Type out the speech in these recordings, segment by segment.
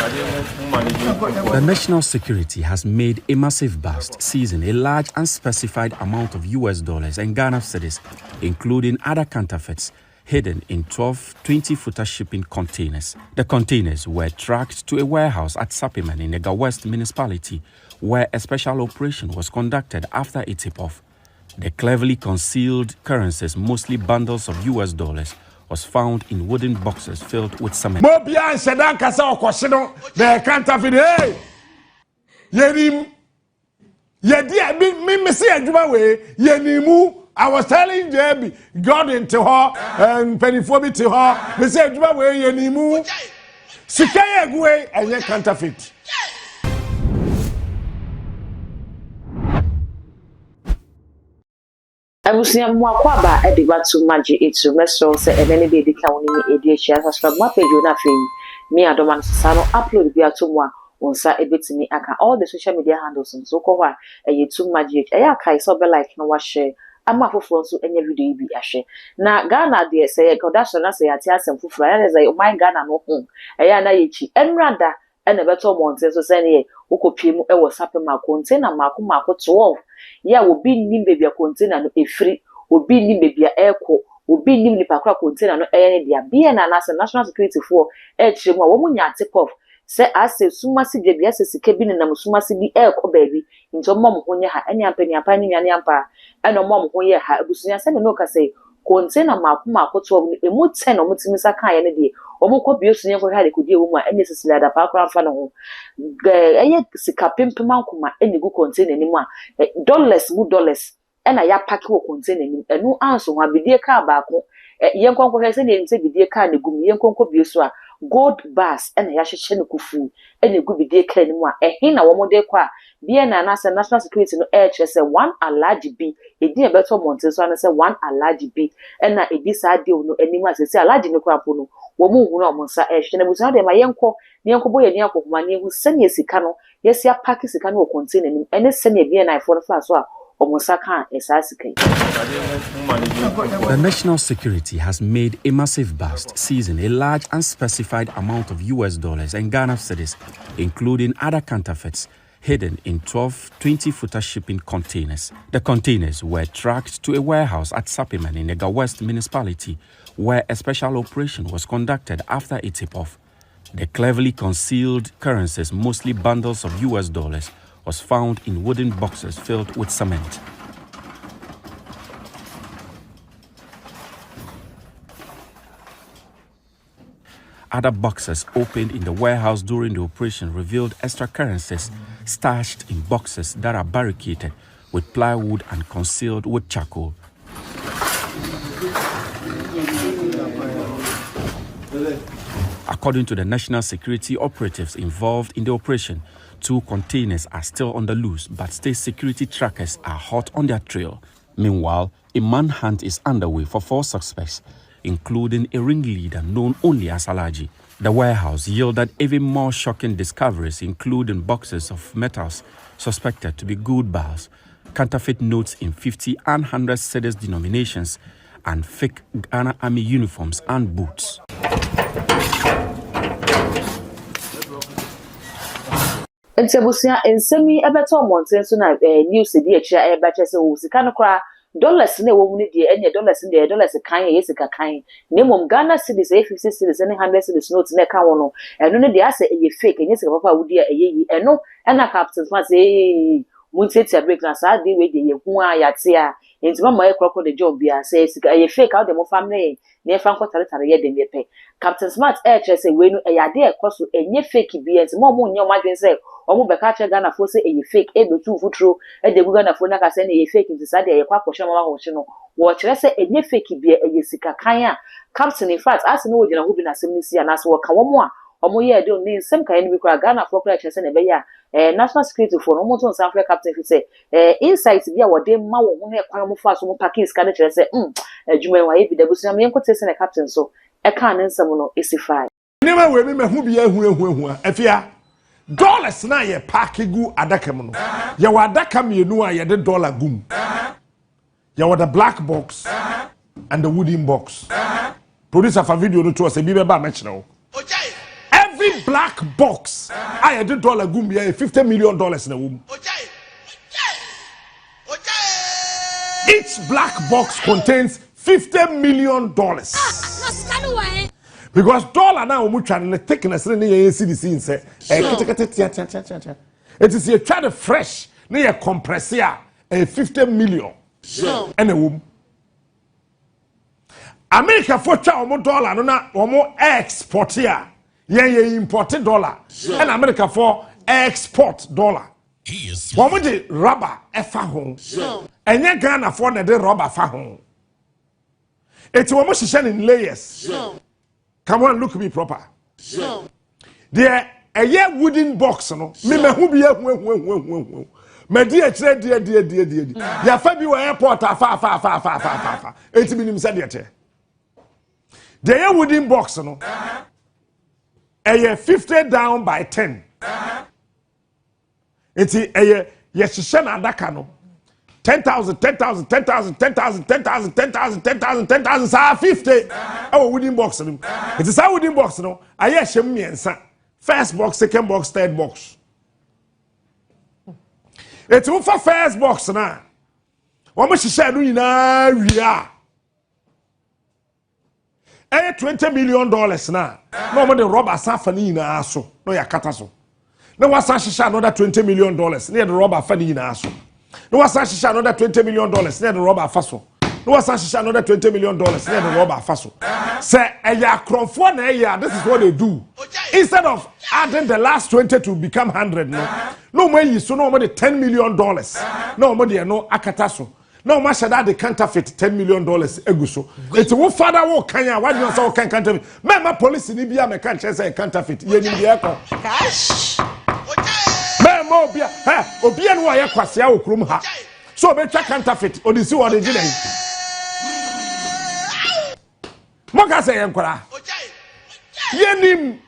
The national security has made a massive bust, seizing a large unspecified amount of US dollars and Ghana cedis, including other counterfeits, hidden in 12 20-footer shipping containers. The containers were tracked to a warehouse at Sappiman in Ega West municipality, where a special operation was conducted after a tip-off. The cleverly concealed currencies, mostly bundles of US dollars, was found in wooden boxes filled with cement. Mobia and Sedan Casa or Cosino, the counterfeit. Hey! Yenim Yedia, me see a way, Yenimu. I was telling Debbie, God into her and pennyphobia to her. Me say, way, Yenimu. Sikaya Gwe and your counterfeit. I was near Mwakaba at the Batu Maji, it's a restaurant, and any day the county ADHS has from my page. Me, I don't want to upload the Biatumwa on Sa a bit to me. I can all the social media handles and so called a YouTube magic. I can't so be like no wash. I'm a for so any video be a share. Now, Ghana, dear, say, that's what I say. I tell some for friends, I my Ghana no home. Ayana Yichi, and rather, and a better month, so say, Ukopim, I was happy my container, Marco 12. Ya will be nim baby a container no a free, will be nim baby a airco, will be nim nipakra container no any dia. Be an national security for Edge, woman ya take off. Say, I say, Sumasi Debias is a cabin and Sumasi be airco baby, into mom when you have any penny a penny and yampa, and a mom when you have Busunia Seminoka say, container Marco 12, a mood 10 or Mutimisa Kaya day, or more copious never had a good deal woman, and necessarily at a background funnel. I sika pimpman kuma any good contain anymore. Dollars, and I ya pack will contain and no answer one be dear car back. Young conquer has any say be dear car and gum young conquer bioswa, gold bars and a yashin kufu, and a good be dear car anymore. A hina one more day qua, be an answer national security no air chess a one Alleges B, a dear better montes one as a one Alleges B, and a decide deal no anymore say Alleges no crapono. Woman who almost ash and was not my uncle, the uncle boy and uncle money who send yes, cano, yes, your packets can contain him, and it's send a beer knife for the first one, almost a can as I say. The national security has made a massive bust, seizing a large unspecified amount of US dollars and Ghana cedis, including other counterfeits, hidden in 12 20-footer shipping containers. The containers were tracked to a warehouse at Sappiman in Ega West municipality, where a special operation was conducted after a tip-off. The cleverly concealed currencies, mostly bundles of US dollars, was found in wooden boxes filled with cement. Other boxes opened in the warehouse during the operation revealed extra currencies stashed in boxes that are barricaded with plywood and concealed with charcoal. According to the national security operatives involved in the operation, 2 containers are still on the loose, but state security trackers are hot on their trail. Meanwhile, a manhunt is underway for 4 suspects, including a ringleader known only as Alleges. The warehouse yielded even more shocking discoveries, including boxes of metals suspected to be gold bars, counterfeit notes in 50 and 100 cedis denominations, and fake Ghana Army uniforms and boots. And Sabusia and semi a better mountain soon news the DHA better so Sikanokra. Dollars in a woman, dear, and your dollars in the dollars a kind, yes, a kind. Name of Ghana cities, 50 cities, and 100 cities, notes in a cow, and only the answer a fake, and yes, a papa would dear a ye, and no, and a captain must say, won't say a break last Saturday, waiting, who I had say, into my crocodile the job, be says, a fake out the more family, near Franco Talatari, yet they pay. Captain Smart air chess a win a idea cost to a near fake be and more moon your margin say. Omo bekacha Ghana for say a fake able to futuro and the Ghana for naka send a fake into Sadia a quack or shamo. Watch let's say a near fake be a yesika kaya. Captain in fact, as no one who been assembly and as well Kawamwa. Omo ye don't need some kind of Ghana for collection and a beya. National security for almost on South Africa captain who say insights be our day ma won a quam fast on packing scanner say Jume wa ebi the Busiam Yanko and a captain so a cannon someone is fine. Never will be who be a if ya. Dollars na ye pack gu adakam no. Ya wa adakam ye no ye the dollar gum. Ya wa the black box and the wooden box. Producer for video no to us e bi be ba mention. Every black box I did dollar gum here $50 million in a womb. Each black box contains $50 million. Because dollar now we trying to thickness in the CDC say it is a try fresh near compressor a 50 million and a womb. America for $1 no na omo export here ye imported dollar and America for export dollar. Omo de rubber efa ho enye Ghana for na de rubber fa ho. It's omo shisha in layers. Come on, look me proper. There a year wooden box no me hu bi hu me dia kire dia ya fa bi wa airport afa eti bi nim se dia te. The wooden box no a 50 down by 10. It's a yeshisha na adaka no 10,000 sa 50 our wooden box no. It is a wooden box no aye shem miensa. First box, second box, third box. It's for first box na. What much share do you know we are? $20 million na. No more the rubber safani na aso. No ya kataso. No was shisha another $20 million. Near the rubber fani na aso. No was shisha another $20 million. Near the rubber faso. No was shisha another $20 million. Near the rubber faso. Say eya krofo na eya. This is what they do. Instead of adding the last 20 to become 100, no more you so no more the $10 million. No more the no akataso. No more should add the counterfeit $10 million eguso. It's what father will kanya. Why do you say can counterfeit? Member police in Libya me can't say counterfeit. Ye ni biya ko. Cash. Member obia, obia no ya kwase a okrum ha. So be check counterfeit. Odisi what dey dey. Mo ka say enkwara. Ye nim.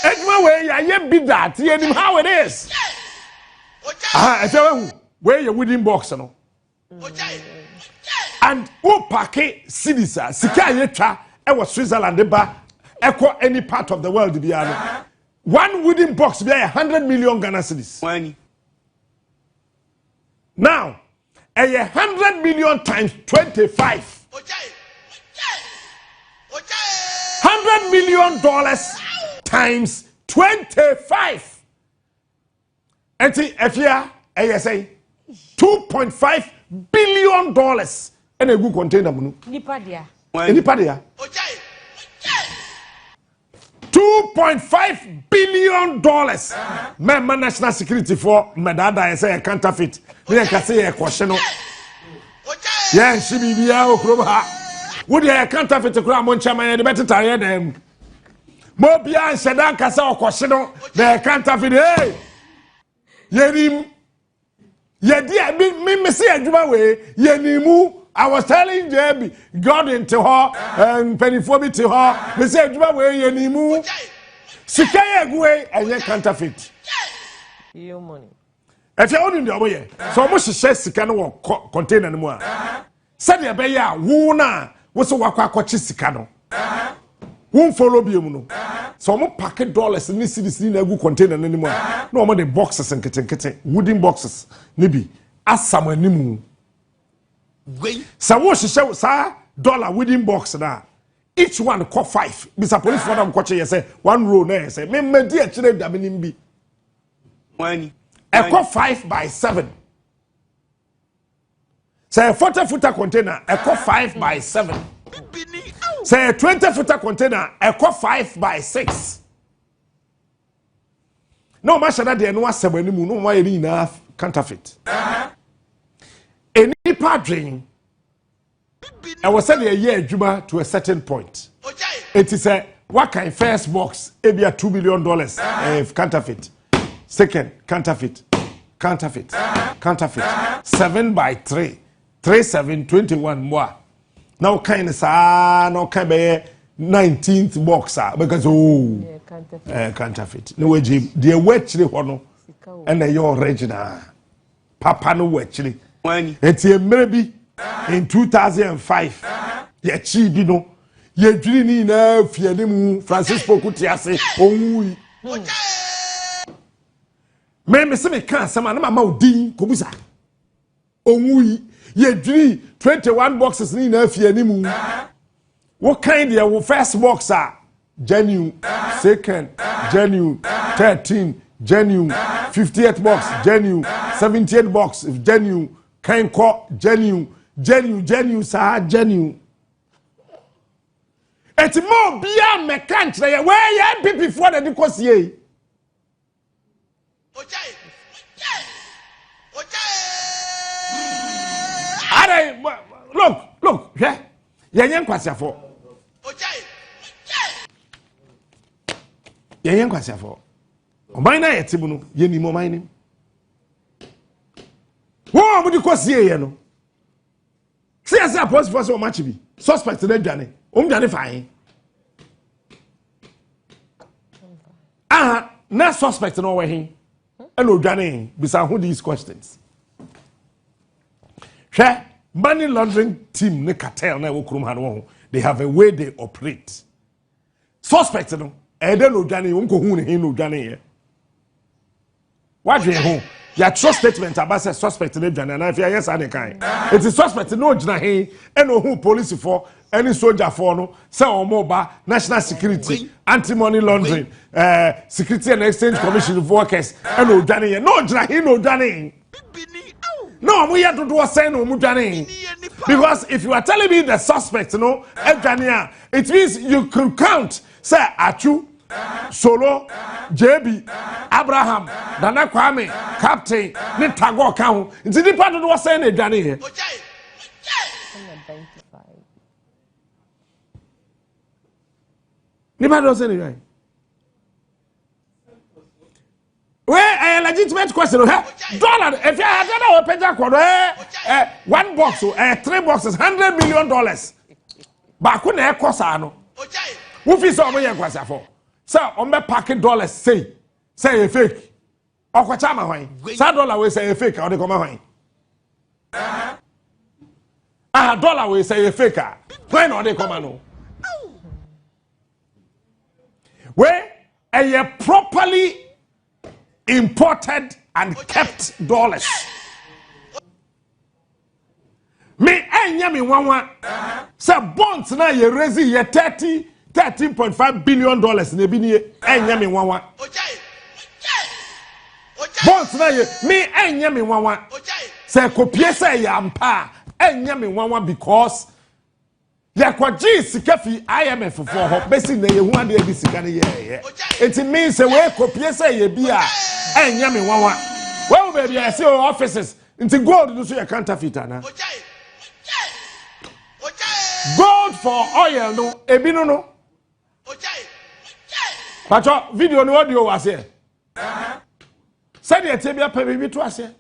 Edma we ya ye be that. Ye nim how it is. I say where you wooden box no. And who packet Sidisa, Sika Yeta, I was Switzerland, echo any part of the world. One wooden box be 100 million Ghana cedis. Now, 100 million times 25. $100 million times 25. And see, if you ASA $2.5 billion and a good container. Nipadia. $2.5 billion. Member national security for Medada I say a counterfeit. Me can say a question. Yeah, she be here. Would you counterfeit to grab on chairman and better tire them? Mobia and Sedan Casa or question. The counterfeit. Hey, Yerim. Yeah, dear, me see a way. Yenimu, I was telling Debbie, God into her and pennyphobia to her. Me say a way, Yenimu. Sikaya way and ye counterfeit. You money. If you're in the way, so much says Sikano contain anymore. Said ya beya, woona, was a waka Sikano. Won't follow you. So I'm packet dollars in this city in a good container anymore. No more the boxes and kitten, wooden boxes. Maybe as somewhere nimu. So what she show sir dollar wooden box now. Each one cost 5. Mr. Police for them coach say 1 row there say me dear children da be. When a cost 5 by 7. Say a 40-footer container a cost 5 by 7. Say a 20-footer container, a cost 5 by 6. No matter that they no 7 no more enough counterfeit. Any padring, I was saying a year Juma to a certain point. It is a what kind first box? It be a $2 billion counterfeit. Second counterfeit. 7 by 3, 3 7 21 more. Now kind of no kind of 19th box because counterfeit. No way, Jim. The actually one and your original. Papa no actually. It's a maybe in 2005. Yeah, cheap, you know. Ye dreamy enough, Francis Pocutiase. Oh, Me se me kan sama na mama odin kobusa. Onwui ye dri 21 boxes ni na afie ni mu. What kind your first box are genuine, second genuine, 13 genuine, 58th box genuine, 78th box genuine, kind call genuine, sir genuine. It's more beyond me country where you be before the because ye. Look, yeah, yeah, kwasi afọ. Yeah, kwasi afọ. Oman na yetimu no, ye ni mo man ni. Wo mo di kwasi ye no. See as a post for so much bi. Suspect na dwane. Dwane fine. Na suspect no we hin. E no dwane bisa who these questions. Hwɛ money laundering team ne cartel na wokurum ha no they have a way they operate. Suspect no ede no dwane wonko hu ne hin no dwane ye. What do you hu? Ya trust statement about say suspect ne dwane na afia yes ane kan. It is suspect no gina hin e no hu police for any soldier for no say omo ba national security anti-money laundering security and exchange commission of workers e no dwane ye no gina hin no dwane. No, we have to do a sign of Mujani. Because if you are telling me the suspect, it means you could count, say, Achu, Solo, JB, Abraham, Dana Kwame, Captain, Nitago count. It's the part of what saying, Johnny here. Nobody does anyway. Where a legitimate question, dollar. If you had a one box, 3 boxes, $100 million. But couldn't have cost ano. Who feels over here, question for? So, on my pocket dollars, say a fake. Or what time away? $1 will say a fake, or they come away. $1 will say a faker. When are they come ano? Where a properly imported and kept dollars. Me enya me wanwa say bonds na ye raise ye $13.5 billion na bi ni enya me wanwa. Bonds na ye me enya me wanwa say kopie say ya mpa enya me wanwa because yakwaji sika fi IMF for ho besi na ye hu ade di sika ne ye. It means say we kopie say ye bia enya me wanwa. Well baby I see offices into gold do so your counterfeit na. Gold for oil no ebi no. Pacho video no audio was here. Say the tebia pe bibi to ase.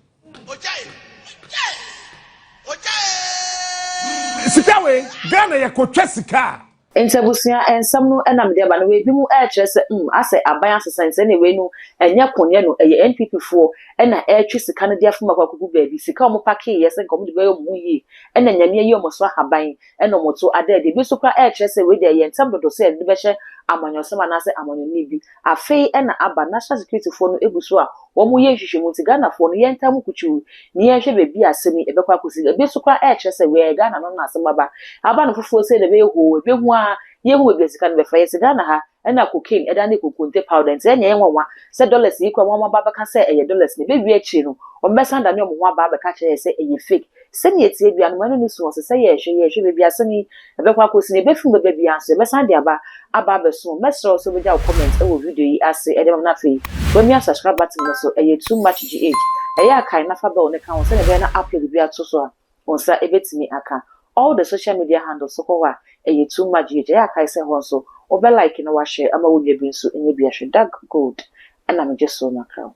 Sika we Ghana ye kotwa sika. Entebusia ensam no enam de ba no we bi mu e kire se ase aban asesanse ne we no enya konye no eye NPP fo ena e twi sika no dia fuma kwakugu baabi sika o mo pake ye se nkom de be mu yi ena nyame ye mo so haban ena mo to ade de bi so kwa e kire se we de ye ensam do so e de be hye amanyosema na se amanyoni bi afei ena aba national security fo no eguso a wo mu ye hwehwemu ti Ghana fo no ye ntam kuchu ni ye hwe bebi asemi e be kwa kosi e bi so kwa e kire se we Ghana no na asema ba aba no fofo se de be ho e be hu a ye hu be sika no be fa ye se Ghana ha ena cocaine eda ne kokonte powder nti enye yenwa se dollars yi kwa mama baba ka se eye dollars ne be wi achi no o mesanda ne omo ho aba be ka kire se eye fake se ne etie bia no no so se ye hwe be bia se ni e be kwa kosi ne be fun be bia so mesanda aba be so mesro so be ja comment e wo video yi ase e de na fe when me subscribe button no so eye too much gh eye akai na fa be o ne kan se ne be na upload bia to so a onsa e betimi aka all the social media handles so kwa too much gh eye akai se ho so obe like na wa share ama wo bia bi so enye bia hwe dark gold and I'm just so macro.